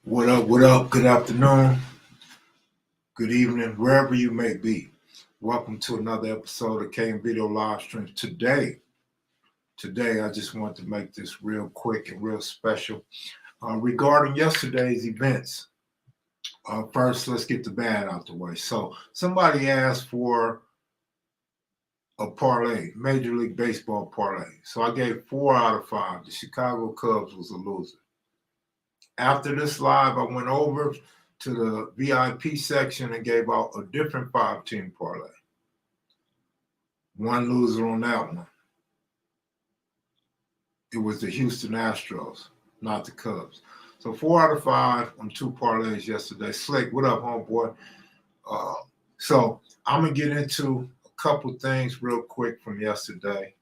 What up? What up? Good afternoon, good evening, wherever you may be. Welcome to another episode of KM Video Live Stream. Today, I just want to make this real quick and real special regarding yesterday's events. First, let's get the bad out the way. So, somebody asked for a parlay, Major League Baseball parlay. So, I gave 4 out of 5. The Chicago Cubs was a loser. After this live, I went over to the VIP section and gave out a different 5-team parlay. One loser on that one. It was the Houston Astros, not the Cubs. So 4 out of 5 on 2 parlays yesterday. Slick, what up, homeboy? So I'm going to get into a couple things real quick from yesterday.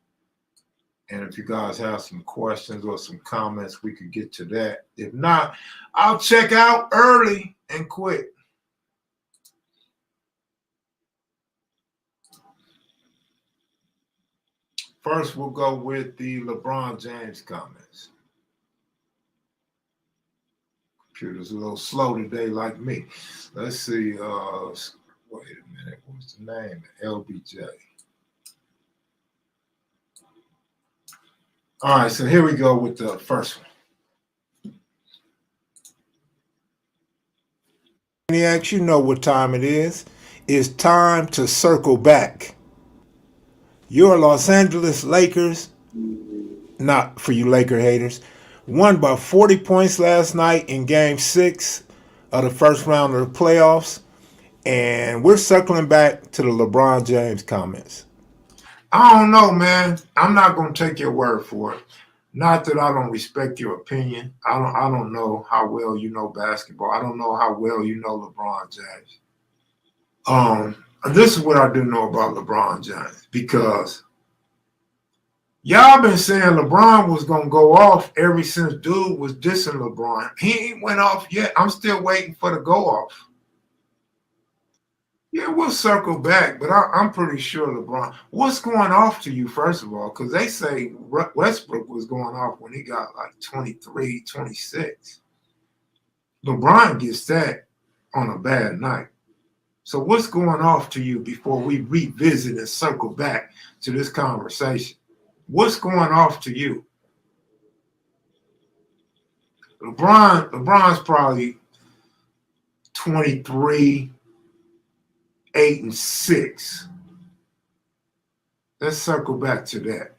And if you guys have some questions or some comments, we could get to that. If not, I'll check out early and quit. First, we'll go with the LeBron James comments. Computer's a little slow today, like me. Let's see. Wait a minute. What's the name? LBJ. All right, so here we go with the first one. Maniacs, you know what time it is. It's time to circle back. Your Los Angeles Lakers, not for you Laker haters, won by 40 points last night in Game 6 of the first round of the playoffs. And we're circling back to the LeBron James comments. I don't know, man. I'm not going to take your word for it. Not that I don't respect your opinion. I don't know how well you know basketball. I don't know how well you know LeBron James. This is what I do know about LeBron James, because y'all been saying LeBron was going to go off ever since dude was dissing LeBron. He ain't went off yet. I'm still waiting for the go off. Yeah, we'll circle back, but I'm pretty sure LeBron. What's going off to you, first of all? Because they say Westbrook was going off when he got like 23, 26. LeBron gets that on a bad night. So what's going off to you before we revisit and circle back to this conversation? What's going off to you? LeBron's probably 23, 8 and 6. Let's circle back to that.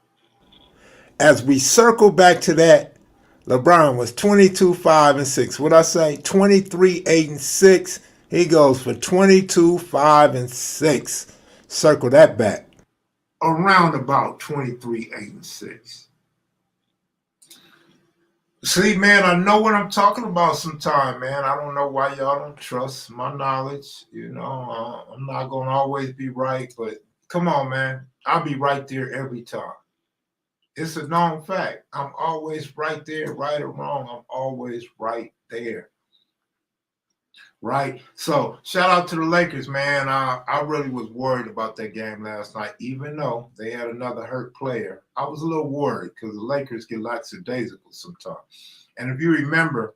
As we circle back to that, LeBron was 22, 5 and 6. What I say? 23, 8 and 6. He goes for 22, 5 and 6. Circle that back. Around about 23, 8 and 6. See, man, I know what I'm talking about sometime, man. I don't know why y'all don't trust my knowledge. You know, I'm not going to always be right, but come on, man. I'll be right there every time. It's a known fact. I'm always right there, right or wrong. I'm always right there. Right? So, shout out to the Lakers, man. I really was worried about that game last night, even though they had another hurt player. I was a little worried because the Lakers get lackadaisical sometimes. And if you remember,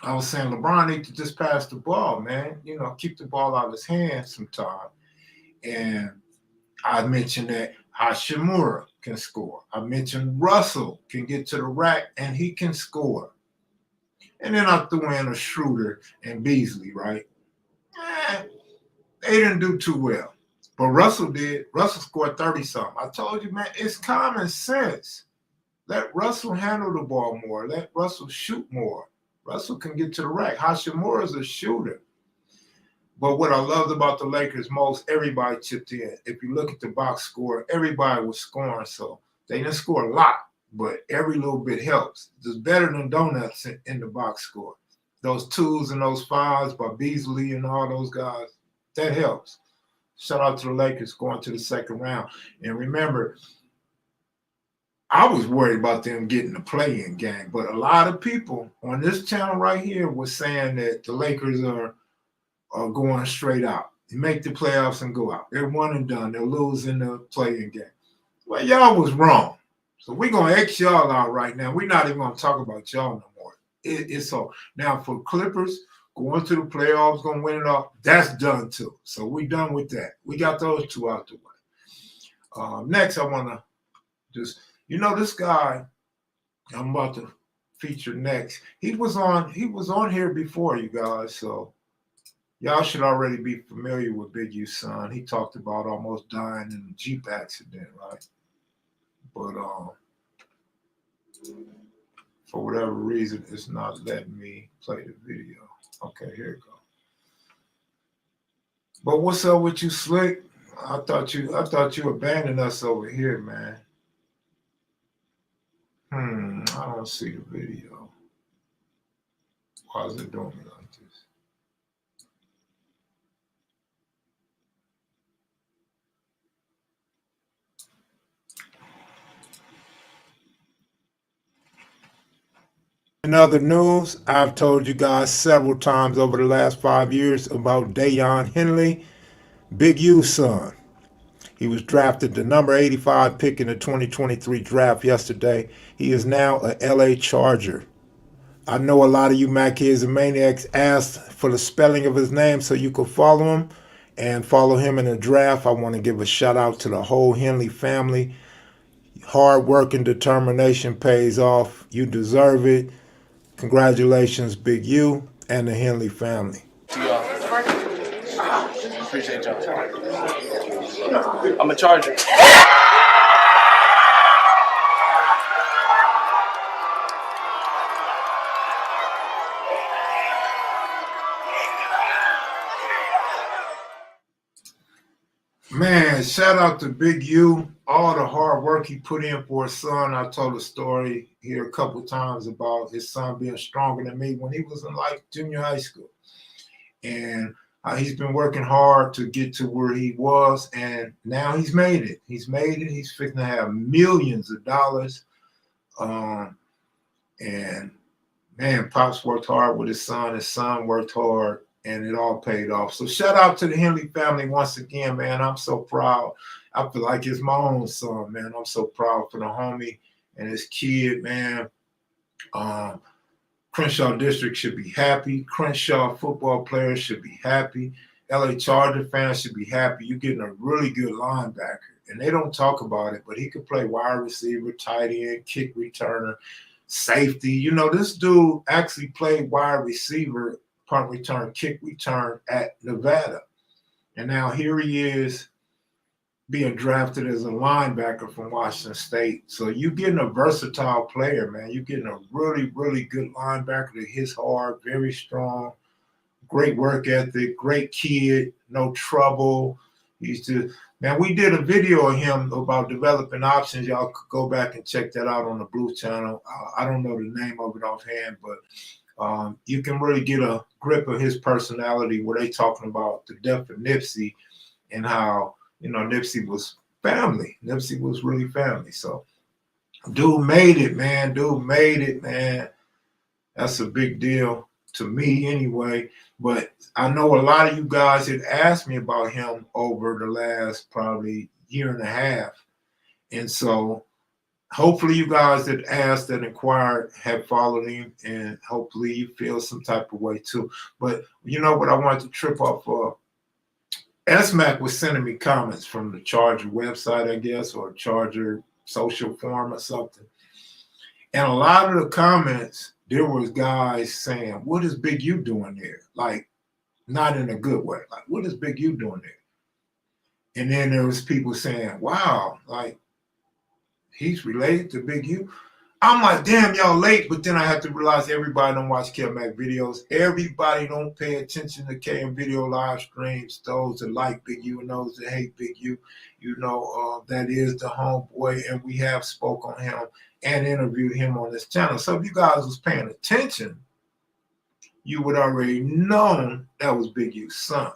I was saying LeBron needs to just pass the ball, man. You know, keep the ball out of his hands sometime. And I mentioned that Hashimura can score. I mentioned Russell can get to the rack and he can score. And then I threw in a Schroeder and Beasley, right? They didn't do too well. But Russell did. Russell scored 30-something. I told you, man, it's common sense. Let Russell handle the ball more. Let Russell shoot more. Russell can get to the rack. Hashimura is a shooter. But what I loved about the Lakers most, everybody chipped in. If you look at the box score, everybody was scoring. So they didn't score a lot, but every little bit helps. It's better than donuts in the box score. Those 2s and those 5s by Beasley and all those guys, that helps. Shout out to the Lakers going to the second round. And remember, I was worried about them getting the play-in game, but a lot of people on this channel right here were saying that the Lakers are going straight out. They make the playoffs and go out. They're one and done. They'll lose in the play-in game. Well, y'all was wrong. So we're going to X y'all out right now. We're not even going to talk about y'all no more. It's all. Now for Clippers, going to the playoffs, going to win it all, that's done too. So we done with that. We got those two out the way. Next, I want to just, this guy I'm about to feature next. He was on here before, you guys. So y'all should already be familiar with Big U's son. He talked about almost dying in a Jeep accident, right? But for whatever reason, it's not letting me play the video. Okay, here it goes. But what's up with you, Slick? I thought you abandoned us over here, man. I don't see the video. Why is it doing me like this? In other news, I've told you guys several times over the last 5 years about Daiyan Henley, Big U's son. He was drafted the number 85 pick in the 2023 draft yesterday. He is now a LA Charger. I know a lot of you Mac kids and maniacs asked for the spelling of his name so you could follow him and follow him in the draft. I want to give a shout out to the whole Henley family. Hard work and determination pays off. You deserve it. Congratulations, Big U and the Henley family. Appreciate y'all. I'm a Charger. Man, shout out to Big U. All the hard work he put in for his son. I told a story here a couple times about his son being stronger than me when he was in like junior high school. And he's been working hard to get to where he was, and now he's made it. He's made it. He's fixing to have millions of dollars. And man, Pops worked hard with his son worked hard, and it all paid off. So shout out to the Henley family once again, man. I'm so proud. I feel like it's my own son, man. I'm so proud for the homie and his kid, man. Crenshaw District should be happy. Crenshaw football players should be happy. LA Charger fans should be happy. You're getting a really good linebacker. And they don't talk about it, but he could play wide receiver, tight end, kick returner, safety. This dude actually played wide receiver, punt return, kick return at Nevada. And now here he is being drafted as a linebacker from Washington State. So you're getting a versatile player, man. You're getting a really, really good linebacker that hits hard, very strong, great work ethic, great kid, no trouble. We did a video of him about developing options. Y'all could go back and check that out on the Blue channel. I don't know the name of it offhand, but you can really get a grip of his personality where they talking about the depth of Nipsey and how, Nipsey was family. Nipsey was really family. So dude made it, man. That's a big deal to me anyway. But I know a lot of you guys had asked me about him over the last probably year and a half. And so hopefully you guys that asked, that inquired, have followed him, and hopefully you feel some type of way too. But you know what I wanted to trip off of? S-Mac was sending me comments from the Charger website, I guess, or Charger social forum or something. And a lot of the comments, there was guys saying, what is Big U doing there? Like, not in a good way. Like, what is Big U doing there? And then there was people saying, wow, like, he's related to Big U. I'm like, damn, y'all late. But then I have to realize everybody don't watch KevMacVideos. Everybody don't pay attention to KM Video live streams. Those that like Big U and those that hate Big U, that is the homeboy. And we have spoke on him and interviewed him on this channel. So if you guys was paying attention, you would already know that was Big U's son.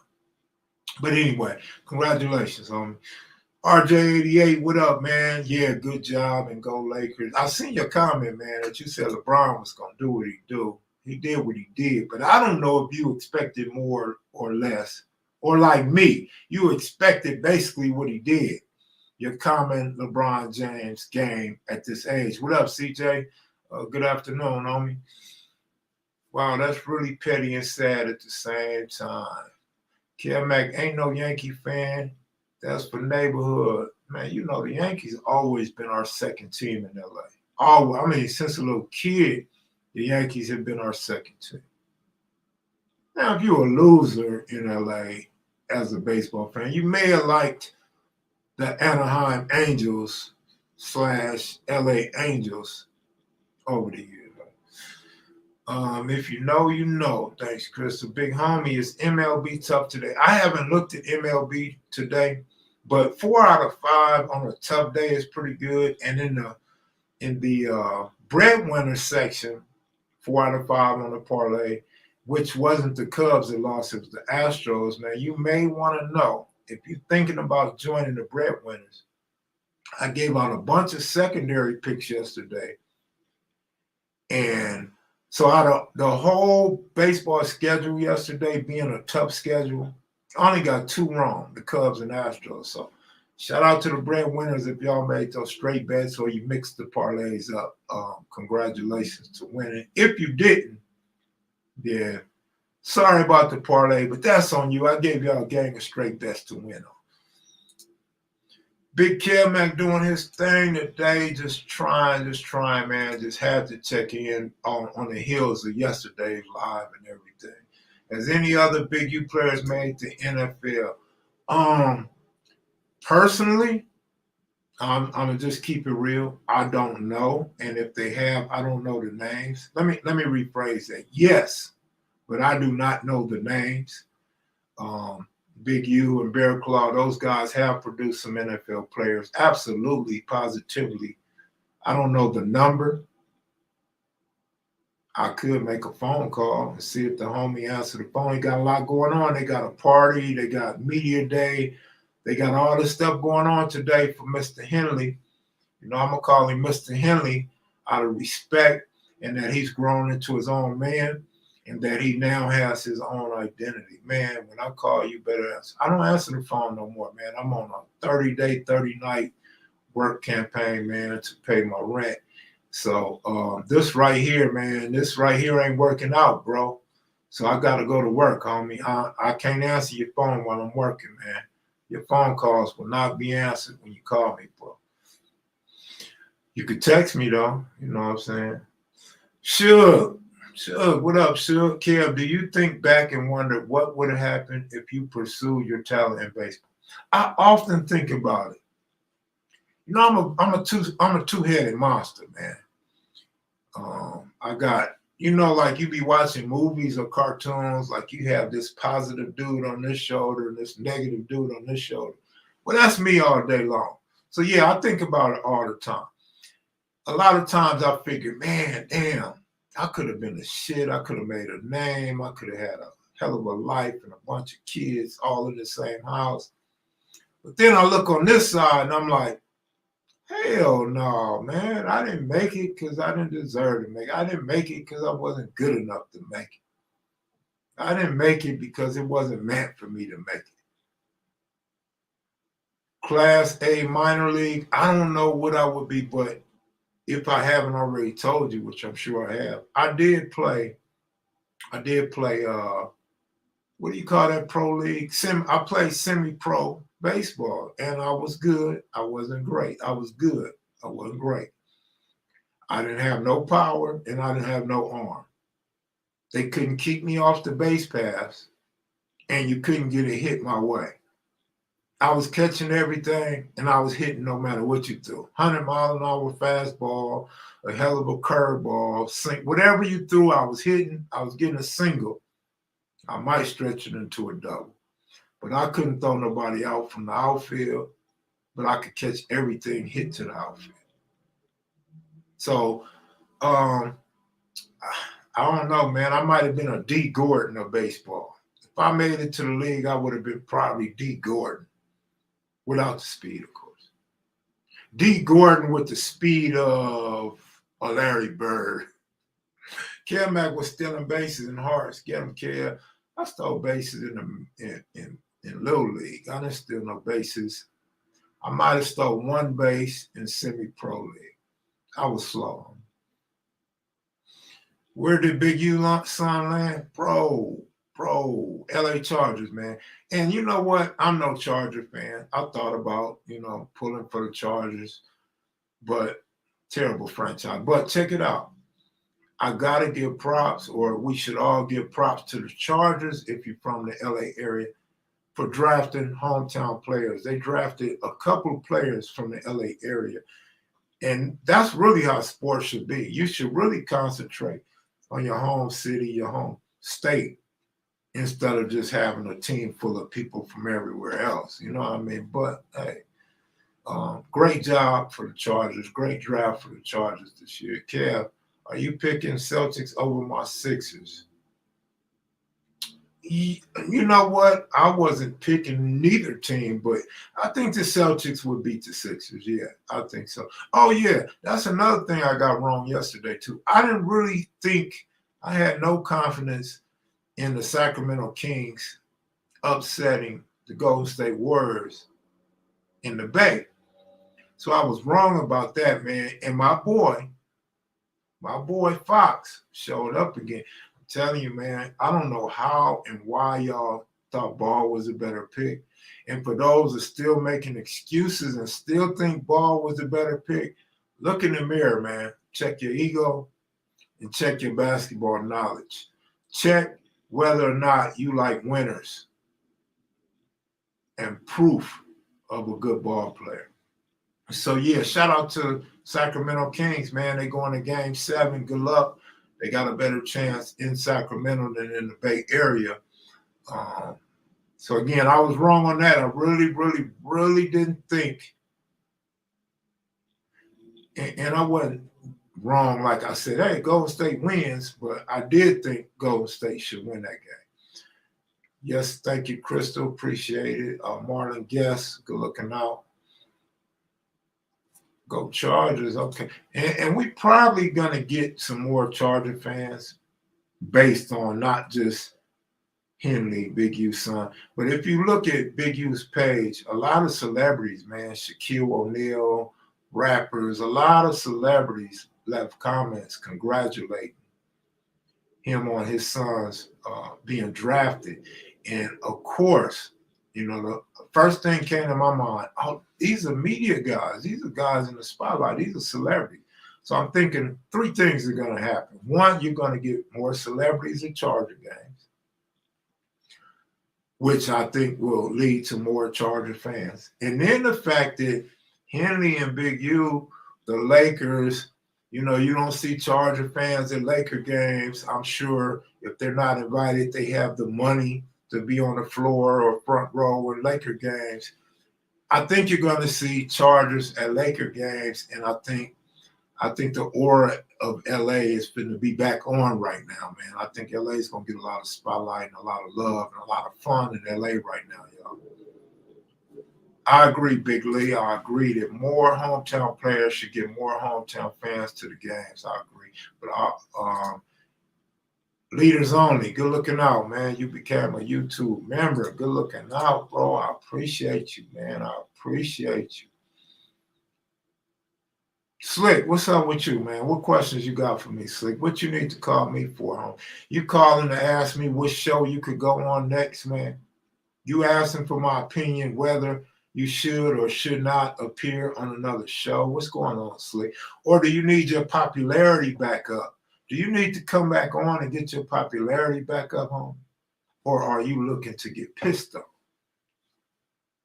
But anyway, congratulations, homie. RJ88, what up, man? Yeah, good job, and go Lakers. I seen your comment, man, that you said LeBron was going to do what he do. He did what he did, but I don't know if you expected more or less. Or like me, you expected basically what he did. Your comment, LeBron James game at this age. What up, CJ? Good afternoon, homie. Wow, that's really petty and sad at the same time. Kev Mac ain't no Yankee fan. That's for neighborhood. Man, you know, the Yankees always been our second team in LA. Always. I mean, since a little kid, the Yankees have been our second team. Now, if you're a loser in LA as a baseball fan, you may have liked the Anaheim Angels / LA Angels over the years. If you know, you know. Thanks, Chris. The big homie is MLB tough today. I haven't looked at MLB today, but 4 out of 5 on a tough day is pretty good. And in the breadwinner section, 4 out of 5 on the parlay, which wasn't the Cubs that lost, it was the Astros. Now, you may want to know, if you're thinking about joining the breadwinners, I gave out a bunch of secondary picks yesterday. And so out of the whole baseball schedule yesterday being a tough schedule, I only got 2 wrong, the Cubs and Astros. So shout out to the breadwinners if y'all made those straight bets or you mixed the parlays up. Congratulations to winning. If you didn't, yeah, sorry about the parlay, but that's on you. I gave y'all a gang of straight bets to win on. Big Kev Mac doing his thing today, just trying, man. Just had to check in on the heels of yesterday's live and everything. Has any other Big U players made the NFL? Personally, I'm gonna just keep it real. I don't know, and if they have, I don't know the names. Let me rephrase that. Yes, but I do not know the names. Big U and Bear Claw, those guys have produced some NFL players. Absolutely, positively. I don't know the number. I could make a phone call and see if the homie answered the phone. He got a lot going on. They got a party. They got media day. They got all this stuff going on today for Mr. Henley. You know, I'm going to call him Mr. Henley out of respect and that he's grown into his own man. And that he now has his own identity. Man, when I call, you better answer. I don't answer the phone no more, man. I'm on a 30-day, 30-night work campaign, man, to pay my rent. So this right here, man, this right here ain't working out, bro. So I got to go to work, homie. I can't answer your phone while I'm working, man. Your phone calls will not be answered when you call me, bro. You could text me, though. You know what I'm saying? Sure. Shug, what up, Shug? Kev, do you think back and wonder what would have happened if you pursued your talent in baseball? I often think about it. You know, I'm a two-headed monster, man. I got, you know, like you be watching movies or cartoons, like you have this positive dude on this shoulder and this negative dude on this shoulder. Well, that's me all day long. So yeah, I think about it all the time. A lot of times I figure, man, damn. I could have been a shit. I could have made a name. I could have had a hell of a life and a bunch of kids all in the same house. But then I look on this side and I'm like, hell no, man. I didn't make it because I didn't deserve to make it. I didn't make it because I wasn't good enough to make it. I didn't make it because it wasn't meant for me to make it. Class A minor league, I don't know what I would be, but if I haven't already told you, which I'm sure I have, I did play, what do you call that pro league? I played semi-pro baseball, and I was good. I wasn't great. I was good. I wasn't great. I didn't have no power, and I didn't have no arm. They couldn't keep me off the base paths, and you couldn't get a hit my way. I was catching everything, and I was hitting no matter what you threw. 100-mile-an-hour fastball, a hell of a curveball, sink, whatever you threw, I was hitting. I was getting a single. I might stretch it into a double. But I couldn't throw nobody out from the outfield, but I could catch everything hit to the outfield. So, I don't know, man. I might have been a D. Gordon of baseball. If I made it to the league, I would have been probably D. Gordon. Without the speed, of course. D. Gordon with the speed of a Larry Bird. Kev Mac was stealing bases in hearts. Get him, Kev. I stole bases in Little League. I didn't steal no bases. I might have stole one base in semi-pro league. I was slow. Where did Big U son land? Bro, LA Chargers, man. And you know what? I'm no Charger fan. I thought about, pulling for the Chargers, but terrible franchise. But check it out. I got to give props, or we should all give props to the Chargers if you're from the LA area, for drafting hometown players. They drafted a couple of players from the LA area. And that's really how sports should be. You should really concentrate on your home city, your home state, instead of just having a team full of people from everywhere else. You know what I mean? But hey, great job for the Chargers. Great draft for the Chargers this year. Kev, are you picking Celtics over my Sixers? You know what? I wasn't picking neither team, but I think the Celtics would beat the Sixers. Yeah, I think so. Oh, yeah, that's another thing I got wrong yesterday, too. I didn't really think, I had no confidence in the Sacramento Kings upsetting the Golden State Warriors in the Bay. So I was wrong about that, man. And my boy Fox showed up again. Telling you, man, I don't know how and why y'all thought Ball was a better pick. And for those that still making excuses and still think Ball was a better pick, look in the mirror, man. Check your ego and check your basketball knowledge. Check whether or not you like winners and proof of a good ball player. So, yeah, shout out to Sacramento Kings, man. They going to Game 7. Good luck. They got a better chance in Sacramento than in the Bay Area. So, again, I was wrong on that. I really didn't think. And I wasn't wrong. Like I said, hey, Golden State wins. But I did think Golden State should win that game. Yes, thank you, Crystal. Appreciate it. Marlon Guest, good looking out. Go Chargers, okay. And we probably going to get some more Charger fans based on not just Henley, Big U's son. But if you look at Big U's page, a lot of celebrities, man, Shaquille O'Neal, rappers, a lot of celebrities left comments congratulating him on his son's being drafted. And, of course, the first thing came to my mind, oh, these are media guys. These are guys in the spotlight. These are celebrities. So I'm thinking three things are going to happen. One, you're going to get more celebrities at Charger games, which I think will lead to more Charger fans. And then the fact that Henley and Big U, the Lakers, you don't see Charger fans at Laker games. I'm sure if they're not invited, they have the money to be on the floor or front row in Laker games. I think you're going to see Chargers at Laker games, and I think the aura of LA is going to be back on right now, man. I think LA is going to get a lot of spotlight and a lot of love and a lot of fun in LA right now, y'all. I agree, Big Lee. I agree that more hometown players should get more hometown fans to the games. I agree. But leaders only. Good looking out, man. You became a YouTube member. Good looking out, bro. I appreciate you, man. I appreciate you. Slick, what's up with you, man? What questions you got for me, Slick? What you need to call me for, homie? You calling to ask me what show you could go on next, man? You asking for my opinion whether you should or should not appear on another show? What's going on, Slick? Or do you need your popularity back up? Do you need to come back on and get your popularity back up, homie? Or are you looking to get pissed off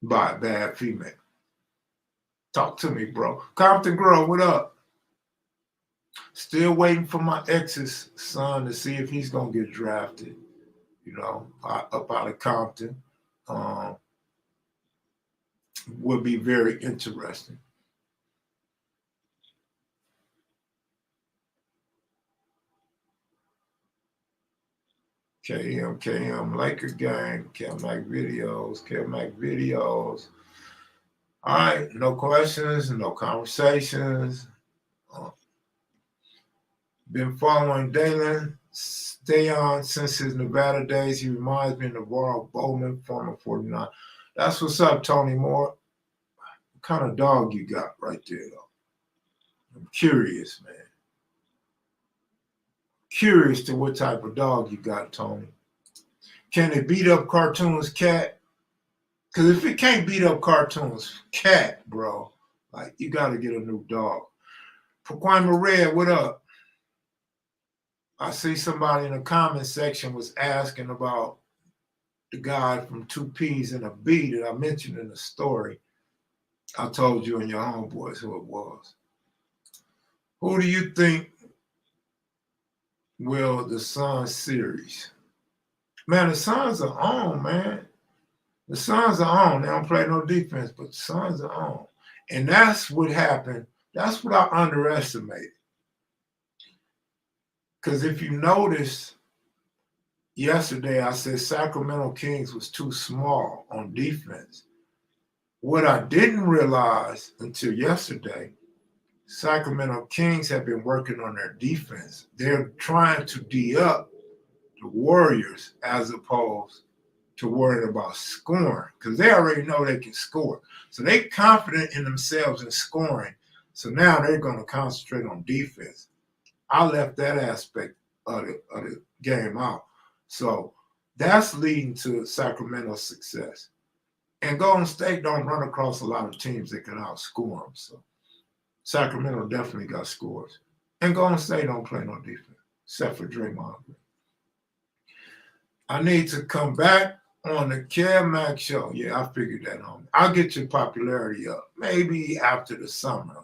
by a bad female? Talk to me, bro. Compton Girl, what up? Still waiting for my ex's son to see if he's going to get drafted, up out of Compton. Would be very interesting. KM, Laker gang, kevmacvideos. All right, no questions, no conversations. Been following Daiyan since his Nevada days. He reminds me of Navarro Bowman, former 49. That's what's up, Tony Moore. What kind of dog you got right there, though? I'm curious, man. curious to what type of dog you got, Tony. Can it beat up Cartoon's cat? Because if it can't beat up Cartoon's cat, bro, like, you got to get a new dog. Paquima Red, what up? I see somebody in the comment section was asking about the guy from 2 P's and a B that I mentioned in the story. I told you and your homeboys who it was. Who do you think will the Suns series? Man, the Suns are on, man. The Suns are on. They don't play no defense, but the Suns are on. And that's what happened. That's what I underestimated. Because if you notice, yesterday I said Sacramento Kings was too small on defense. What I didn't realize until yesterday, Sacramento Kings have been working on their defense. They're trying to D-up the Warriors as opposed to worrying about scoring, because they already know they can score. So they're confident in themselves in scoring. So now they're going to concentrate on defense. I left that aspect of the game out. So that's leading to Sacramento's success. And Golden State don't run across a lot of teams that can outscore them. So Sacramento definitely got scores. And Golden State don't play no defense, except for Draymond Green. I need to come back on the Kev Mac show. Yeah, I figured that on. I'll get your popularity up. Maybe after the summer.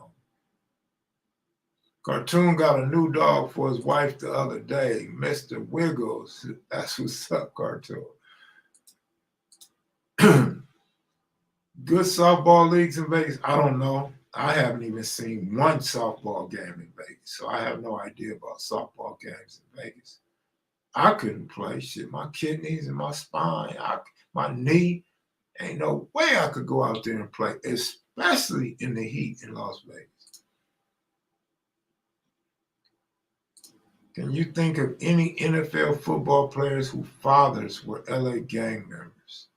Cartoon got a new dog for his wife the other day, Mr. Wiggles. That's what's up, Cartoon. Good softball leagues in Vegas? I don't know. I haven't even seen one softball game in Vegas, so I have no idea about softball games in Vegas. I couldn't play shit. My kidneys and my spine, my knee, ain't no way I could go out there and play, especially in the heat in Las Vegas. Can you think of any NFL football players whose fathers were LA gang members?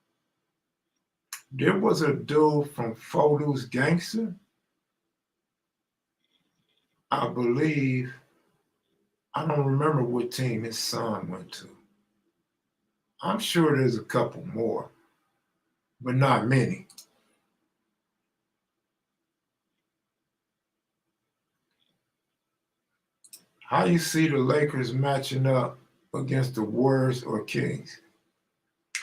There was a dude from Fodu's Gangster, I believe. I don't remember what team his son went to. I'm sure there's a couple more, but not many. How you see the Lakers matching up against the Warriors or Kings?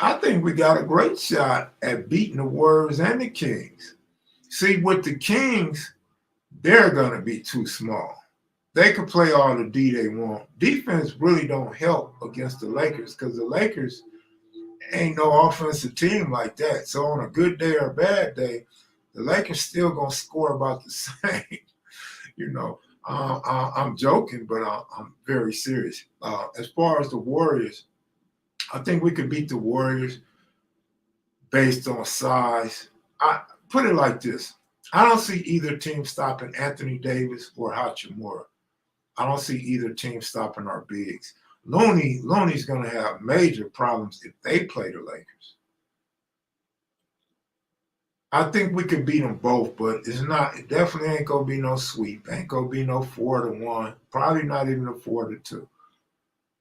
I think we got a great shot at beating the Warriors and the Kings. See, with the Kings, they're going to be too small. They can play all the D they want. Defense really don't help against the Lakers because the Lakers ain't no offensive team like that. So on a good day or a bad day, the Lakers still going to score about the same. You know, I'm joking, but I'm very serious. As far as the Warriors, I think we could beat the Warriors based on size. I put it like this. I don't see either team stopping Anthony Davis or Hachimura. I don't see either team stopping our bigs. Looney's going to have major problems if they play the Lakers. I think we could beat them both, but it definitely ain't going to be no sweep. Ain't going to be no 4-1. Probably not even a 4-2.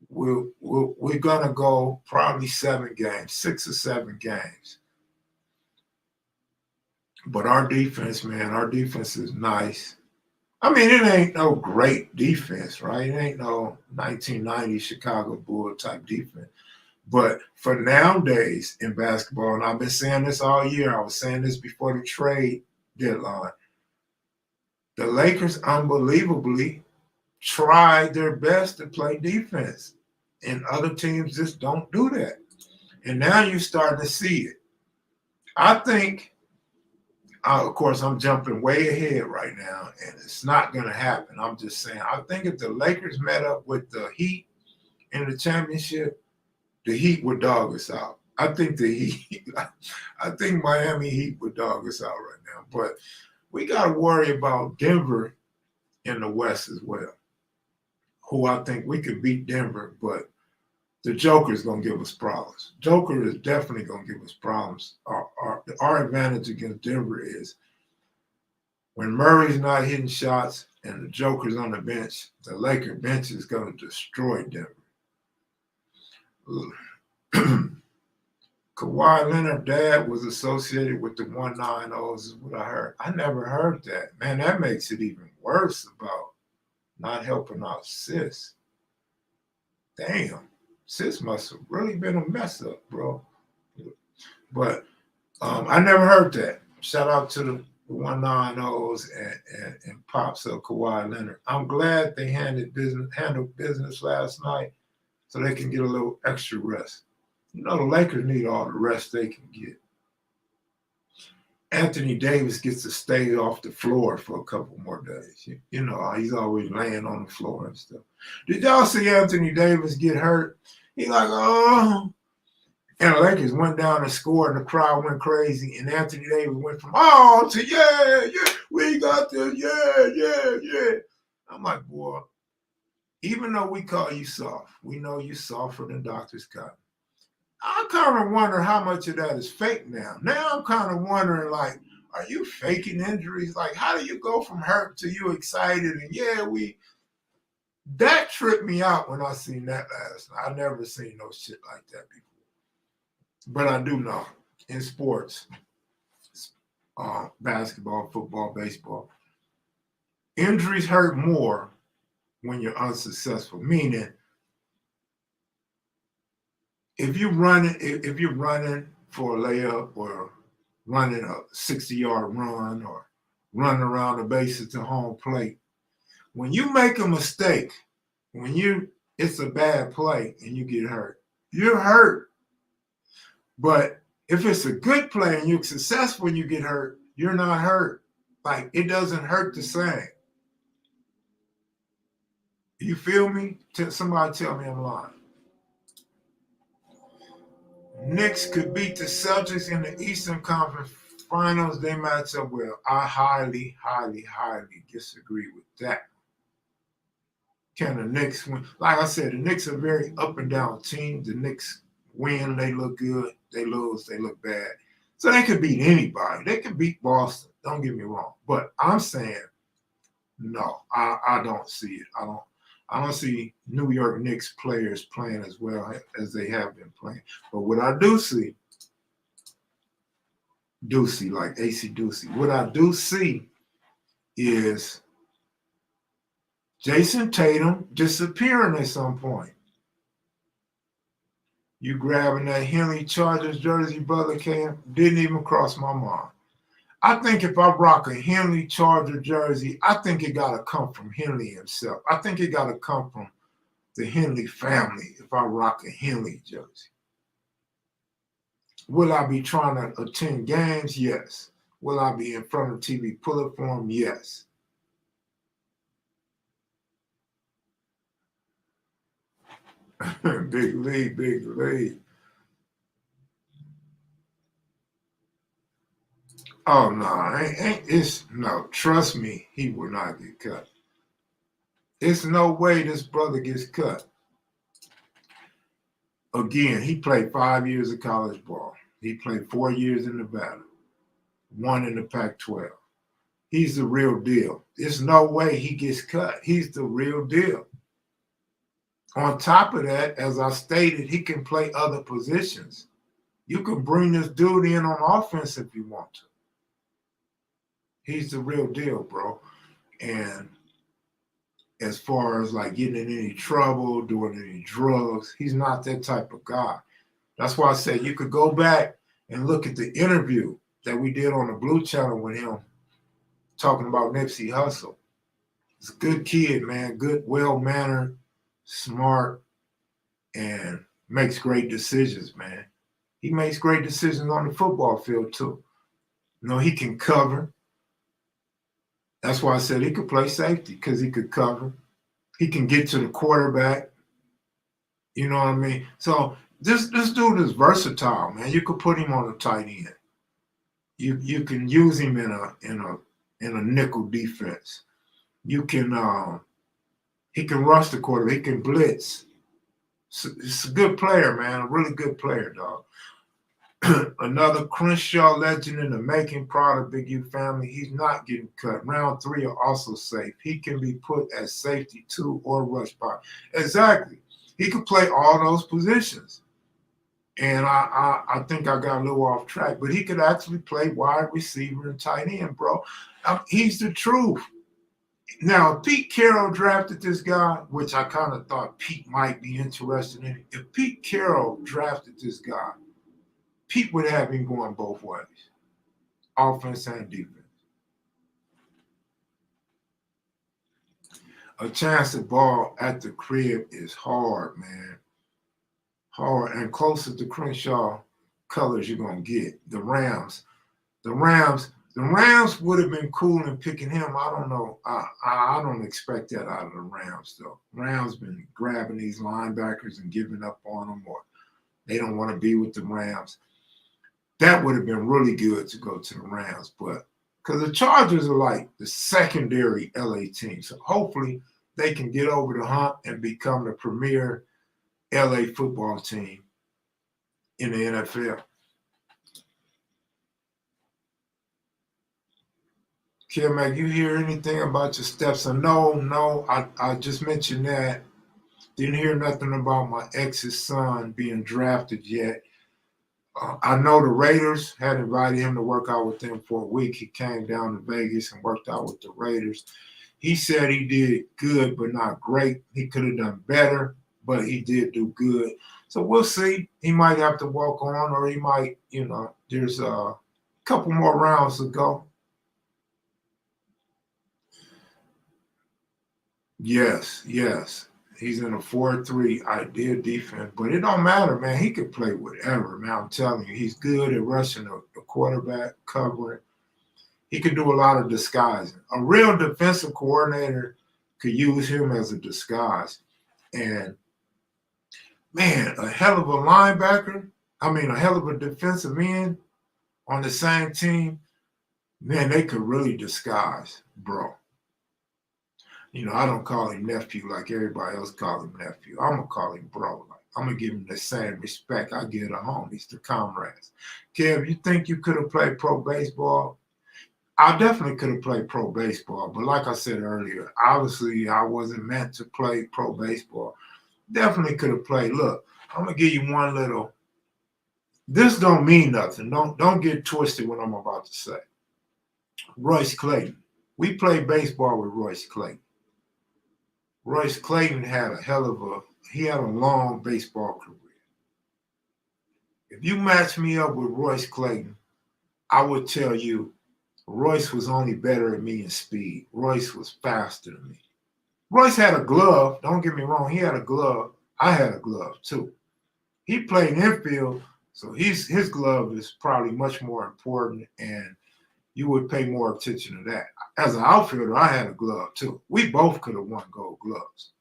We're going to go probably 7 games, 6 or 7 games. But our defense, man, our defense is nice. I mean, it ain't no great defense, right? It ain't no 1990 Chicago Bull type defense. But for nowadays in basketball, and I've been saying this all year, I was saying this before the trade deadline, the Lakers unbelievably tried their best to play defense. And other teams just don't do that. And now you're starting to see it. I think, of course, I'm jumping way ahead right now, and it's not going to happen. I'm just saying, I think if the Lakers met up with the Heat in the championship, the Heat would dog us out. I think Miami Heat would dog us out right now. But we got to worry about Denver in the West as well, who I think we could beat Denver, but the Joker's going to give us problems. Joker is definitely going to give us problems. Our advantage against Denver is when Murray's not hitting shots and the Joker's on the bench, the Laker bench is going to destroy Denver. Kawhi Leonard's dad was associated with the 190s, is what I heard. I never heard that. Man, that makes it even worse about not helping out Sis. Damn, Sis must have really been a mess up, bro. But I never heard that. Shout out to the 190s and pops of Kawhi Leonard. I'm glad they handled business last night so they can get a little extra rest. You know, the Lakers need all the rest they can get. Anthony Davis gets to stay off the floor for a couple more days. You know, he's always laying on the floor and stuff. Did y'all see Anthony Davis get hurt? He like, oh. And the Lakers went down and scored, and the crowd went crazy. And Anthony Davis went from, oh, to yeah, we got this, yeah. I'm like, boy, even though we call you soft, we know you softer than Dr. Scott. I kind of wonder how much of that is fake now. Now I'm kind of wondering, like, are you faking injuries? Like, how do you go from hurt to you excited? And that tripped me out when I seen that last night. I never seen no shit like that before. But I do know in sports, basketball, football, baseball, injuries hurt more when you're unsuccessful. Meaning, if you're running for a layup or running a 60-yard run or running around the bases to home plate, when you make a mistake, it's a bad play and you get hurt, you're hurt. But if it's a good play and you're successful and you get hurt, you're not hurt. Like, it doesn't hurt the same. You feel me? Somebody tell me I'm lying. Knicks could beat the Celtics in the Eastern Conference Finals. They match up well. I highly disagree with that. Can the Knicks win? Like I said, the Knicks are a very up and down team. The Knicks win, they look good. They lose, they look bad. So they could beat anybody. They could beat Boston. Don't get me wrong. But I'm saying, no, I don't see it. I don't see New York Knicks players playing as well as they have been playing. But what I do see, like AC Ducey, what I do see is Jason Tatum disappearing at some point. You grabbing that Henley Chargers jersey, brother Cam, didn't even cross my mind. I think if I rock a Henley Charger jersey, I think it got to come from Henley himself. I think it got to come from the Henley family if I rock a Henley jersey. Will I be trying to attend games? Yes. Will I be in front of TV pulling for him? Yes. Big league. Oh no, trust me, he will not get cut. It's no way this brother gets cut. Again, he played 5 years of college ball. He played 4 years in Nevada, 1 in the Pac-12. He's the real deal. There's no way he gets cut. He's the real deal. On top of that, as I stated, he can play other positions. You can bring this dude in on offense if you want to. He's the real deal, bro. And as far as like getting in any trouble, doing any drugs, he's not that type of guy. That's why I said you could go back and look at the interview that we did on the Blue Channel with him talking about Nipsey Hussle. He's a good kid, man. Good, well-mannered, smart, and makes great decisions, man. He makes great decisions on the football field, too. You know, he can cover. That's why I said he could play safety, because he could cover. He can get to the quarterback. You know what I mean? So this dude is versatile, man. You could put him on a tight end. You can use him in a nickel defense. You can he can rush the quarterback. He can blitz. It's a good player, man. A really good player, dog. Another Crenshaw legend in the making, part of Big U family. He's not getting cut. Round 3 are also safe. He can be put at safety 2 or rush by. Exactly. He could play all those positions. And I think I got a little off track, but he could actually play wide receiver and tight end, bro. He's the truth. Now, Pete Carroll drafted this guy, which I kind of thought Pete might be interested in. If Pete Carroll drafted this guy, Pete would have him going both ways, offense and defense. A chance to ball at the crib is hard, man. Hard. And closer to Crenshaw colors you're going to get. The Rams would have been cool in picking him. I don't know. I don't expect that out of the Rams, though. Rams been grabbing these linebackers and giving up on them, or they don't want to be with the Rams. That would have been really good to go to the Rams, but because the Chargers are like the secondary LA team. So hopefully they can get over the hump and become the premier LA football team in the NFL. Mac, you hear anything about your stepson? No, I just mentioned that. Didn't hear nothing about my ex's son being drafted yet. I know the Raiders had invited him to work out with them for a week. He came down to Vegas and worked out with the Raiders. He said he did good, but not great. He could have done better, but he did do good. So we'll see. He might have to walk on, or he might, there's a couple more rounds to go. Yes. He's in a 4-3 ideal defense, but it don't matter, man. He could play whatever, man. I'm telling you, he's good at rushing the quarterback, covering. He could do a lot of disguising. A real defensive coordinator could use him as a disguise. And, man, a hell of a linebacker, a hell of a defensive end on the same team, man, they could really disguise, bro. I don't call him nephew like everybody else call him nephew. I'm going to call him bro. I'm going to give him the same respect I give the homies, the comrades. Kev, you think you could have played pro baseball? I definitely could have played pro baseball, but like I said earlier, obviously I wasn't meant to play pro baseball. Definitely could have played. Look, I'm going to give you one little, this don't mean nothing. Don't get twisted what I'm about to say. Royce Clayton. We played baseball with Royce Clayton. Royce Clayton had a long baseball career. If you match me up with Royce Clayton, I would tell you Royce was only better than me in speed. Royce was faster than me. Royce had a glove. Don't get me wrong. He had a glove. I had a glove too. He played infield, so his glove is probably much more important, and you would pay more attention to that. As an outfielder, I had a glove too. We both could have won gold gloves.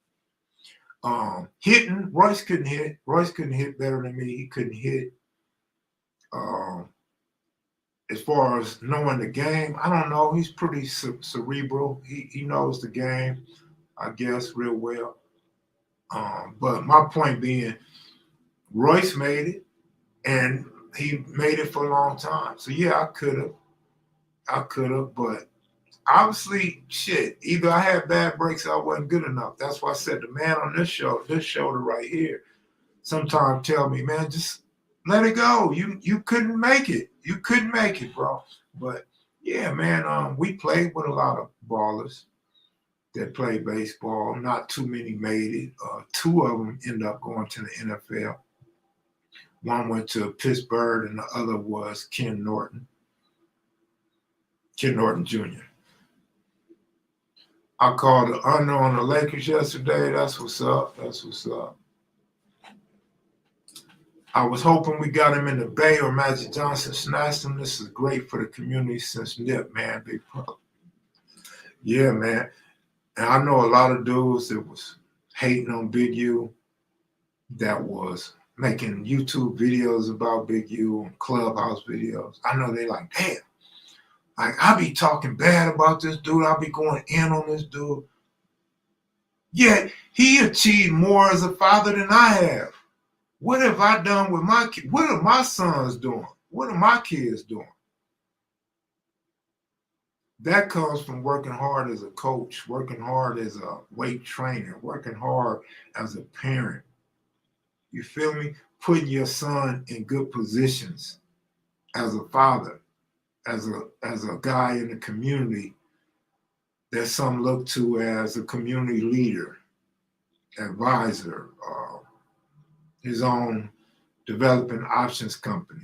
Hitting, Royce couldn't hit. Royce couldn't hit better than me. He couldn't hit. As far as knowing the game, I don't know. He's pretty cerebral. He knows the game, I guess, real well. But my point being, Royce made it, and he made it for a long time. So, yeah, I could have, but obviously, either I had bad breaks or I wasn't good enough. That's why I said the man on this shoulder right here, sometimes tell me, man, just let it go. You couldn't make it. You couldn't make it, bro. But, yeah, man, we played with a lot of ballers that played baseball. Not too many made it. 2 of them ended up going to the NFL. One went to Pittsburgh, and the other was Ken Norton Jr. I called the under on the Lakers yesterday. That's what's up. I was hoping we got him in the Bay or Magic Johnson snatched him. This is great for the community since Nip, man. Big problem. Yeah, man. And I know a lot of dudes that was hating on Big U that was making YouTube videos about Big U and Clubhouse videos. I know they like, damn. Like, I be talking bad about this dude. I be going in on this dude. Yet, he achieved more as a father than I have. What have I done with my kids? What are my sons doing? What are my kids doing? That comes from working hard as a coach, working hard as a weight trainer, working hard as a parent. You feel me? Putting your son in good positions as a father, as a guy in the community that some look to as a community leader, advisor, his own developing options company.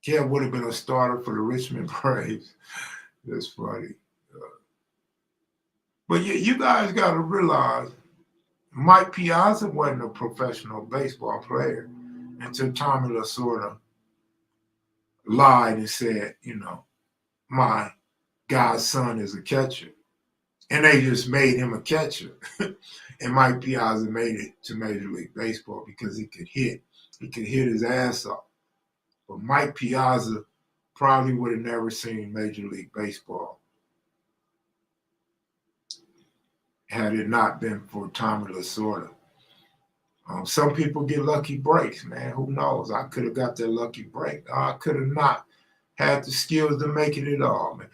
Kev would have been a starter for the Richmond Braves. That's funny. But you guys got to realize Mike Piazza wasn't a professional baseball player until Tommy Lasorda lied and said, my godson is a catcher. And they just made him a catcher. And Mike Piazza made it to Major League Baseball because he could hit. He could hit his ass off. But Mike Piazza probably would have never seen Major League Baseball had it not been for Tommy Lasorda. Some people get lucky breaks, man. Who knows? I could have got that lucky break. I could have not had the skills to make it at all, man.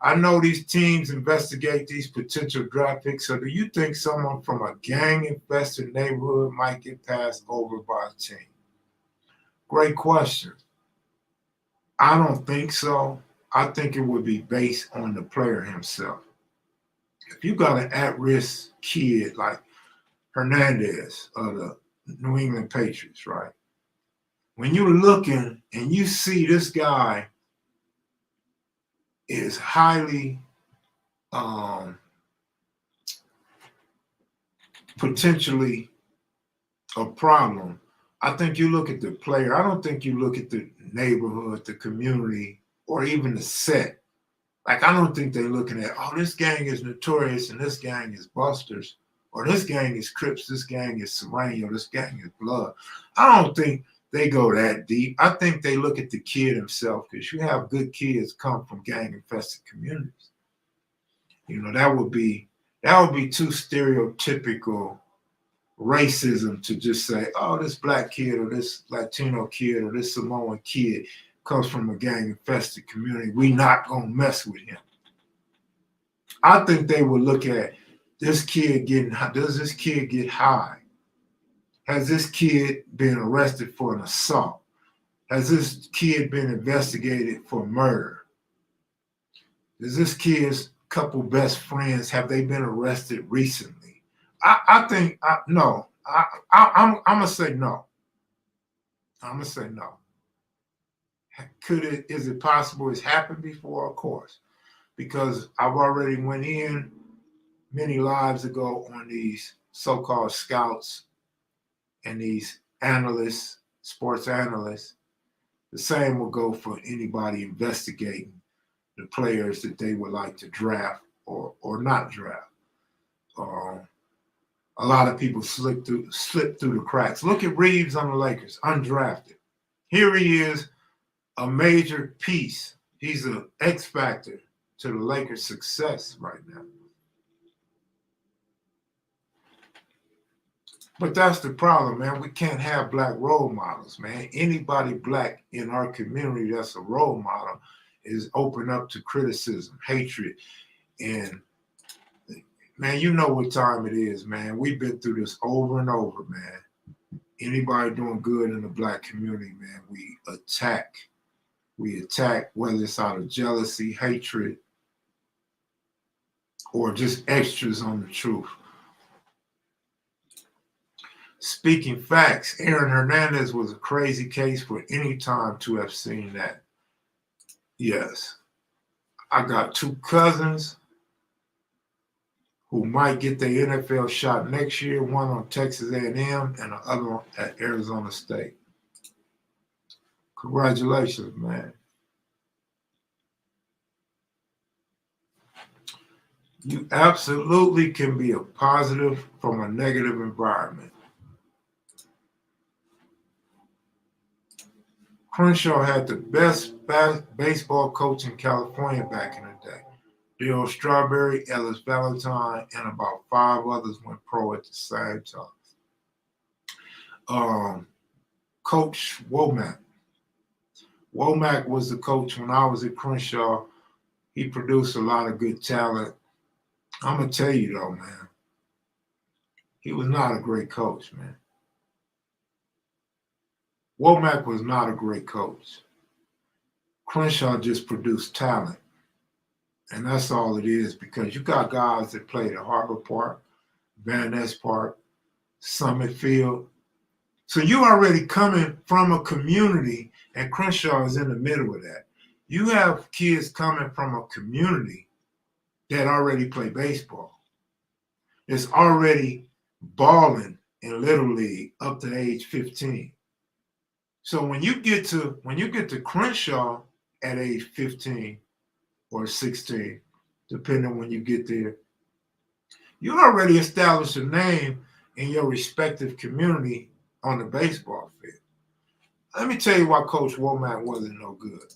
I know these teams investigate these potential draft picks. So do you think someone from a gang-infested neighborhood might get passed over by a team? Great question. I don't think so. I think it would be based on the player himself. If you got an at-risk kid like Hernandez of the New England Patriots, right? When you're looking and you see this guy is highly potentially a problem, I think you look at the player. I don't think you look at the neighborhood, the community, or even the set. Like, I don't think they're looking at, oh, this gang is notorious and this gang is busters, or this gang is Crips, this gang is Serrano, this gang is Blood. I don't think they go that deep. I think they look at the kid himself, because you have good kids come from gang-infested communities. That would be too stereotypical racism to just say, oh, this black kid or this Latino kid or this Samoan kid comes from a gang-infested community. We not gonna mess with him. I think they would look at this kid getting high. Does this kid get high? Has this kid been arrested for an assault? Has this kid been investigated for murder? Does this kid's couple best friends, have they been arrested recently? I think no. I'm gonna say no. I'm gonna say no. Is it possible it's happened before? Of course, because I've already went in many lives ago on these so-called scouts and these analysts, sports analysts. The same will go for anybody investigating the players that they would like to draft or not draft. A lot of people slip through the cracks. Look at Reeves on the Lakers, undrafted. Here he is, a major piece. He's an X factor to the Lakers' success right now. But that's the problem, man. We can't have black role models, man. Anybody black in our community that's a role model is open up to criticism, hatred, and man, you know what time it is, man. We've been through this over and over, man. Anybody doing good in the black community, man, we attack. We attack, whether it's out of jealousy, hatred, or just extras on the truth. Speaking facts, Aaron Hernandez was a crazy case for any time to have seen that. Yes. I got two cousins who might get their NFL shot next year, one on Texas A&M and the other one at Arizona State. Congratulations, man. You absolutely can be a positive from a negative environment. Crenshaw had the best baseball coach in California back in the day. Dale Strawberry, Ellis Valentine, and about 5 others went pro at the same time. Coach Womack, Womack was the coach when I was at Crenshaw. He produced a lot of good talent. I'm going to tell you, though, man, he was not a great coach, man. Womack was not a great coach. Crenshaw just produced talent. And that's all it is, because you got guys that played at Harbor Park, Van Ness Park, Summit Field. So you already coming from a community, and Crenshaw is in the middle of that. You have kids coming from a community that already play baseball. It's already balling in Little League up to age 15. So when you get to Crenshaw at age 15 or 16, depending on when you get there, you already established a name in your respective community on the baseball field. Let me tell you why Coach Womack wasn't no good.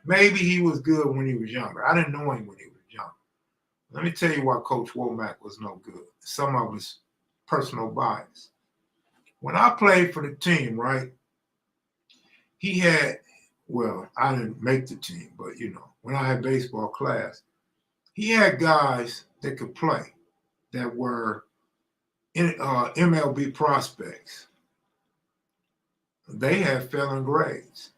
Maybe he was good when he was younger. I didn't know him when he was young. Let me tell you why Coach Womack was no good. Some of his personal bias. When I played for the team, right, he had, well, I didn't make the team, but, when I had baseball class, he had guys that could play that were MLB prospects. They had failing grades.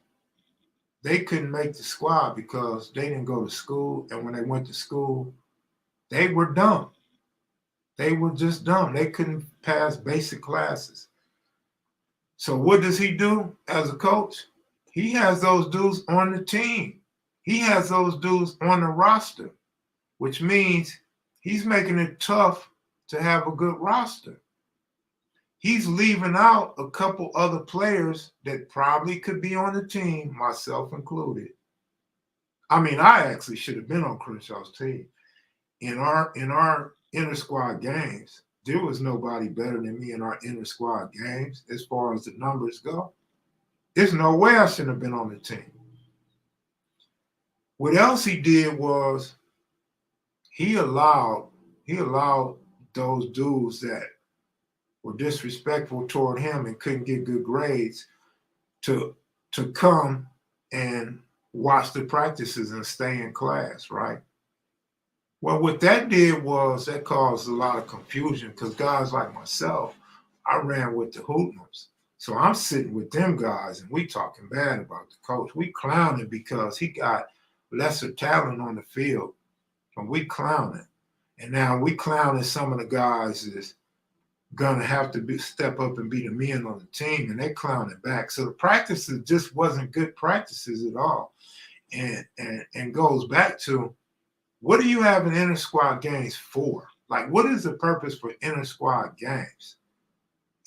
They couldn't make the squad because they didn't go to school, and when they went to school, they were dumb. They were just dumb. They couldn't pass basic classes. So what does he do as a coach? He has those dudes on the team. He has those dudes on the roster, which means he's making it tough to have a good roster. He's leaving out a couple other players that probably could be on the team, myself included. I mean, I actually should have been on Crenshaw's team. In our inter-squad games, there was nobody better than me in our inter-squad games as far as the numbers go. There's no way I shouldn't have been on the team. What else he did was he allowed those dudes that were disrespectful toward him and couldn't get good grades to come and watch the practices and stay in class, right? Well, what that did was that caused a lot of confusion, because guys like myself, I ran with the hoodlums. So I'm sitting with them guys and we talking bad about the coach. We clowning because he got lesser talent on the field, and we clowning. And now we clowning some of the guys is gonna have to step up and be the men on the team, and they clowning back. So the practices just wasn't good practices at all. And goes back to, what do you have in inter-squad games for? Like, what is the purpose for inter-squad games?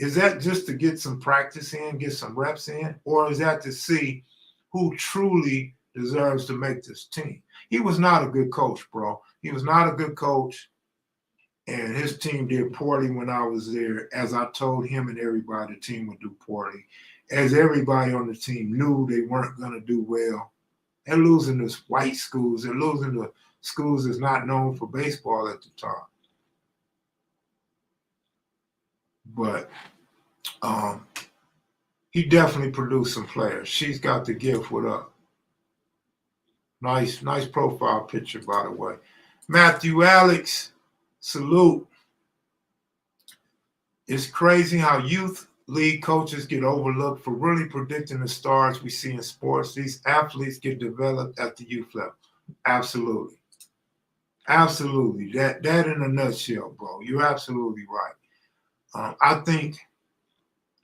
Is that just to get some practice in, get some reps in? Or is that to see who truly deserves to make this team? He was not a good coach, bro. He was not a good coach. And his team did poorly when I was there. As I told him and everybody, the team would do poorly. As everybody on the team knew they weren't going to do well. They're losing to white schools. They're losing to schools that's not known for baseball at the time. But he definitely produced some players. She's got the gift with her. Nice profile picture, by the way. Matthew Alex, salute. It's crazy how youth league coaches get overlooked for really predicting the stars we see in sports. These athletes get developed at the youth level. Absolutely. Absolutely. That in a nutshell, bro. You're absolutely right. I think,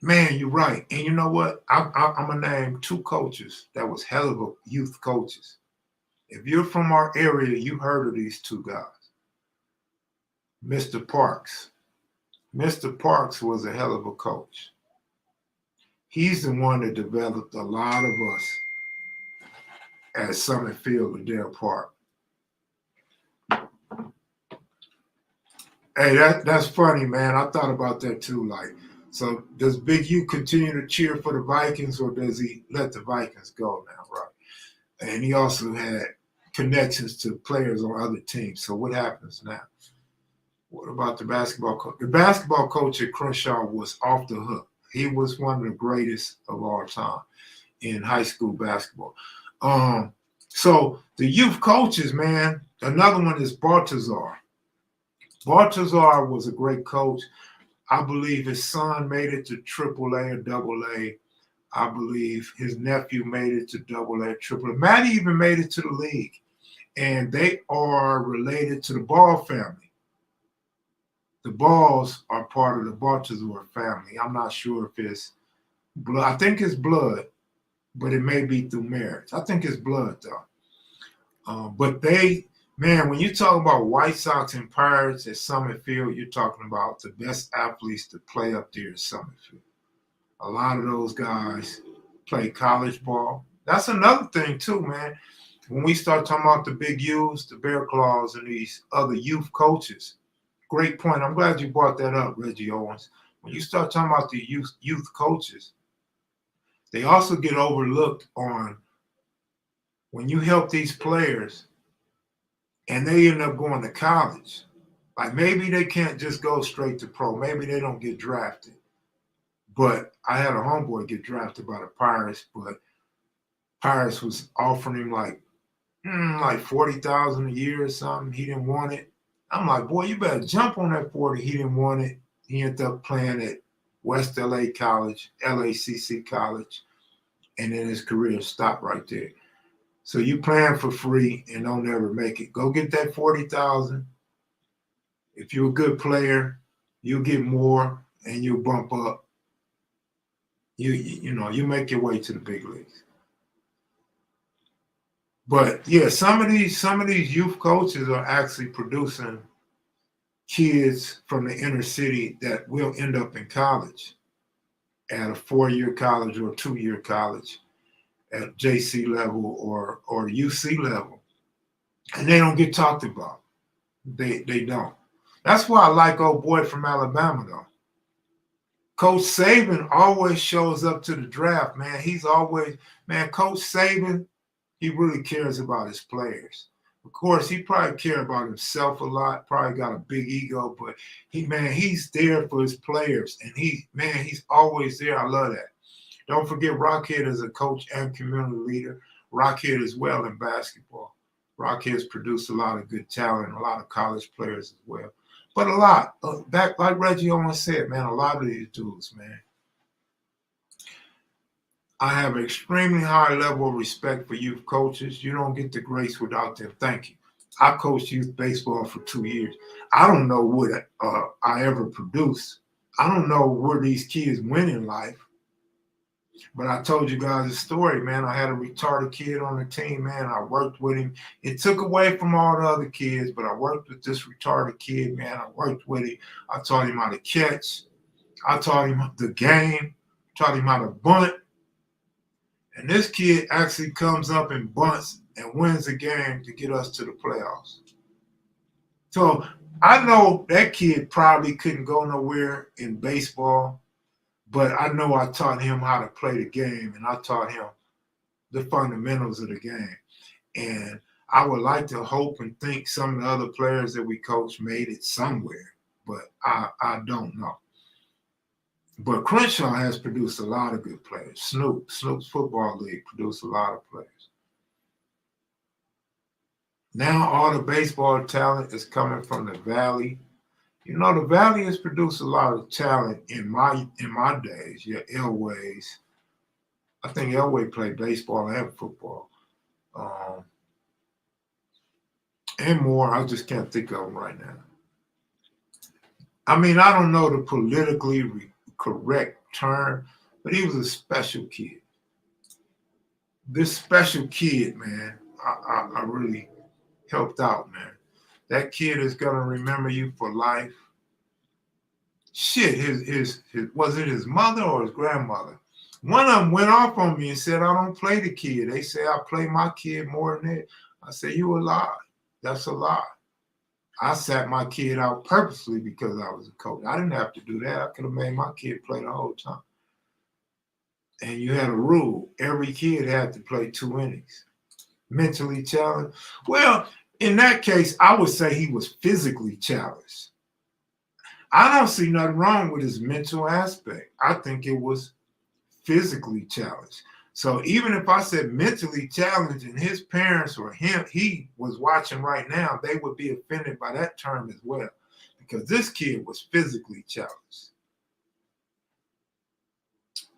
man, you're right. And you know what? I'm going to name two coaches that was hell of a youth coaches. If you're from our area, you heard of these two guys. Mr. Parks. Mr. Parks was a hell of a coach. He's the one that developed a lot of us at Summit Field or Dale Park. Hey, that's funny, man. I thought about that too. Like, so does Big U continue to cheer for the Vikings, or does he let the Vikings go now, right? And he also had connections to players on other teams. So what happens now? What about the basketball coach? The basketball coach at Crenshaw was off the hook. He was one of the greatest of all time. in high school basketball. So the youth coaches, man, another one is Baltazar. Baltazar was a great coach. I believe his son made it to AAA or AA. I believe his nephew made it to AA, AAA. Matty even made it to the league. And they are related to the Ball family. The Balls are part of the Baltazar family. I'm not sure if it's blood. I think it's blood, but it may be through marriage. I think it's blood, though. But they, man, when you talk about White Sox and Pirates at Summit Field, you're talking about the best athletes to play up there at Summit Field. A lot of those guys play college ball. That's another thing, too, man. When we start talking about the Big U's, the Bear Claws, and these other youth coaches, great point. I'm glad you brought that up, Reggie Owens. When you start talking about the youth coaches, they also get overlooked on when you help these players and they end up going to college. Like maybe they can't just go straight to pro. Maybe they don't get drafted. But I had a homeboy get drafted by the Pirates, but Pirates was offering him like $40,000 a year or something. He didn't want it. I'm like, boy, you better jump on that 40. He didn't want it. He ended up playing at West LA College, LACC College, and then his career stopped right there. So you playing for free and don't ever make it. Go get that 40,000. If you're a good player, you'll get more and you'll bump up. You make your way to the big leagues. But yeah, some of these youth coaches are actually producing kids from the inner city that will end up in college at a 4-year college or a 2-year college at JC level or UC level. And they don't get talked about. They don't. That's why I like old boy from Alabama, though. Coach Saban always shows up to the draft, man. Coach Saban, he really cares about his players. Of course, he probably cares about himself a lot, probably got a big ego, but he's there for his players. And he's always there. I love that. Don't forget Rockhead is a coach and community leader. Rockhead as well in basketball. Rockhead's produced a lot of good talent, a lot of college players as well. But a lot, back like Reggie Owens said, man, a lot of these dudes, man. I have an extremely high level of respect for youth coaches. You don't get the grace without them. Thank you. I coached youth baseball for 2 years. I don't know what I ever produced. I don't know where these kids went in life. But I told you guys a story, man. I had a retarded kid on the team, man. I worked with him. It took away from all the other kids, but I worked with this retarded kid, man. I worked with him. I taught him how to catch. I taught him the game. Taught him how to bunt. And this kid actually comes up and bunts and wins the game to get us to the playoffs. So I know that kid probably couldn't go nowhere in baseball, but I know I taught him how to play the game, and I taught him the fundamentals of the game. And I would like to hope and think some of the other players that we coach made it somewhere, but I don't know. But Crenshaw has produced a lot of good players. Snoop's Football League produced a lot of players. Now all the baseball talent is coming from the Valley. You know, the Valley has produced a lot of talent in my days. Yeah, Elway's. I think Elway played baseball and football. And more. I just can't think of them right now. I mean, I don't know the politically correct term, but he was a special kid. This special kid, man, I really helped out, man. That kid is gonna remember you for life. Shit, his was it his mother or his grandmother? One of them went off on me and said, I don't play the kid. They say I play my kid more than that. I said, you a lie. That's a lie. I sat my kid out purposely because I was a coach. I didn't have to do that. I could have made my kid play the whole time. And you had a rule. Every kid had to play 2 innings. Mentally challenged. Well, in that case, I would say he was physically challenged. I don't see nothing wrong with his mental aspect. I think it was physically challenged. So even if I said mentally challenged and his parents or he was watching right now, they would be offended by that term as well, because this kid was physically challenged.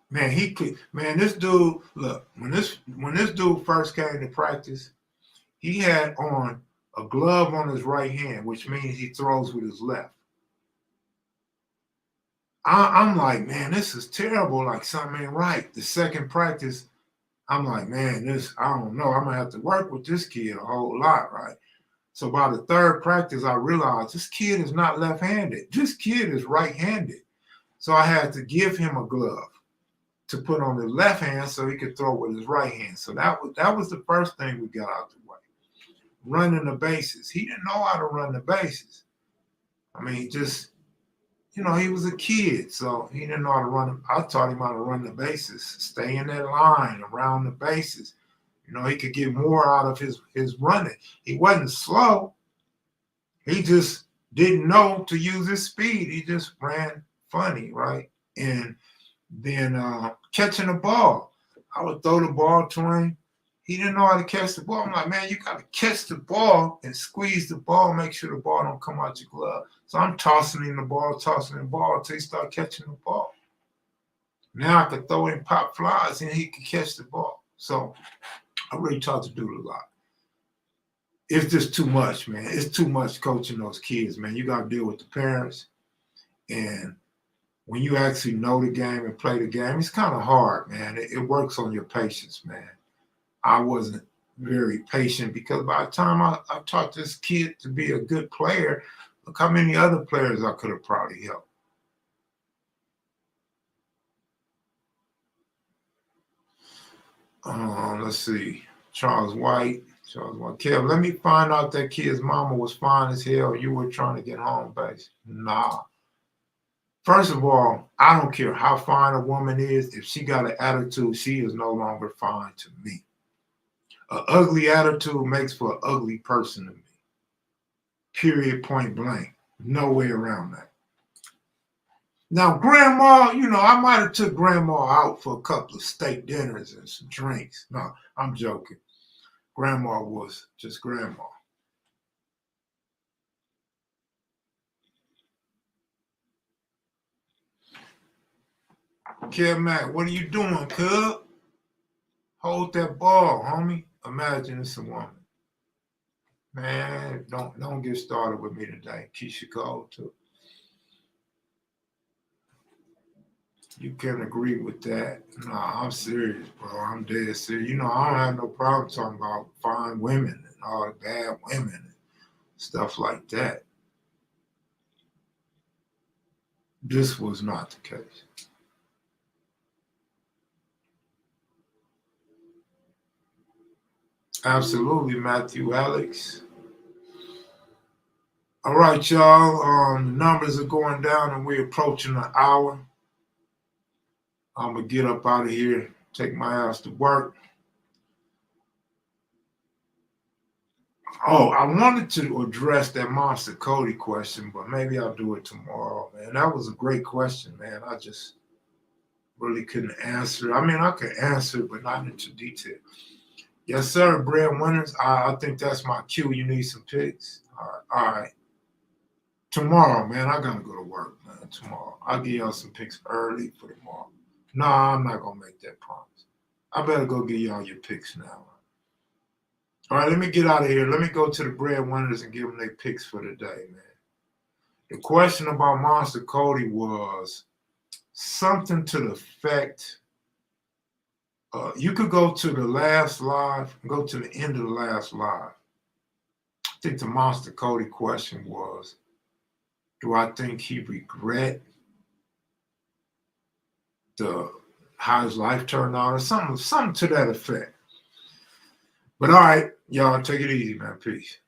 Man, this dude, look, when this dude first came to practice, he had on a glove on his right hand, which means he throws with his left. I'm like, man, this is terrible. Like, something ain't right. The second practice, I'm like, man, I don't know. I'm going to have to work with this kid a whole lot, right? So by the third practice, I realized this kid is not left-handed. This kid is right-handed. So I had to give him a glove to put on the left hand so he could throw with his right hand. So that was the first thing we got out the way. Running the bases. He didn't know how to run the bases. I mean, he just, he was a kid, so he didn't know how to run them. I taught him how to run the bases, stay in that line around the bases. He could get more out of his running. He wasn't slow. He just didn't know to use his speed. He just ran funny, right? And then catching the ball. I would throw the ball to him. He didn't know how to catch the ball. I'm like, man, you got to catch the ball and squeeze the ball, make sure the ball don't come out your glove. So I'm tossing him the ball until he start catching the ball. Now I could throw him pop flies and he could catch the ball. So I really taught the dude a lot. It's just too much, man. It's too much coaching those kids, man. You got to deal with the parents. And when you actually know the game and play the game, it's kind of hard, man. It works on your patience, man. I wasn't very patient because by the time I taught this kid to be a good player, look how many other players I could have probably helped. Let's see. Charles White. Kev, let me find out that kid's mama was fine as hell. You were trying to get home base. Nah. First of all, I don't care how fine a woman is. If she got an attitude, she is no longer fine to me. An ugly attitude makes for an ugly person to me. Period, point blank. No way around that. Now, grandma, I might have took grandma out for a couple of steak dinners and some drinks. No, I'm joking. Grandma was just grandma. Kev Mac, what are you doing, cub? Hold that ball, homie. Imagine it's a woman. Man, don't get started with me today. Keisha Cole, too. You can agree with that. No, I'm serious, bro. I'm dead serious. I don't have no problem talking about fine women and all the bad women and stuff like that. This was not the case. Absolutely, Matthew Alex. All right, y'all. The numbers are going down and we're approaching an hour. I'm going to get up out of here, take my ass to work. Oh, I wanted to address that Monster Cody question, but maybe I'll do it tomorrow, man. That was a great question, man. I just really couldn't answer. I mean, I could answer, but not into detail. Yes, sir, breadwinners. I think that's my cue. You need some picks. All right. Tomorrow, man, I gotta go to work, man. Tomorrow. I'll give y'all some picks early for tomorrow. No, I'm not gonna make that promise. I better go give y'all your picks now. All right, let me get out of here. Let me go to the breadwinners and give them their picks for the day, man. The question about Monster Cody was something to the effect, you could go to the last live, go to the end of the last live. I think the Monster Cody question was, do I think he regret how his life turned out, or something to that effect. But all right, y'all, take it easy, man. Peace.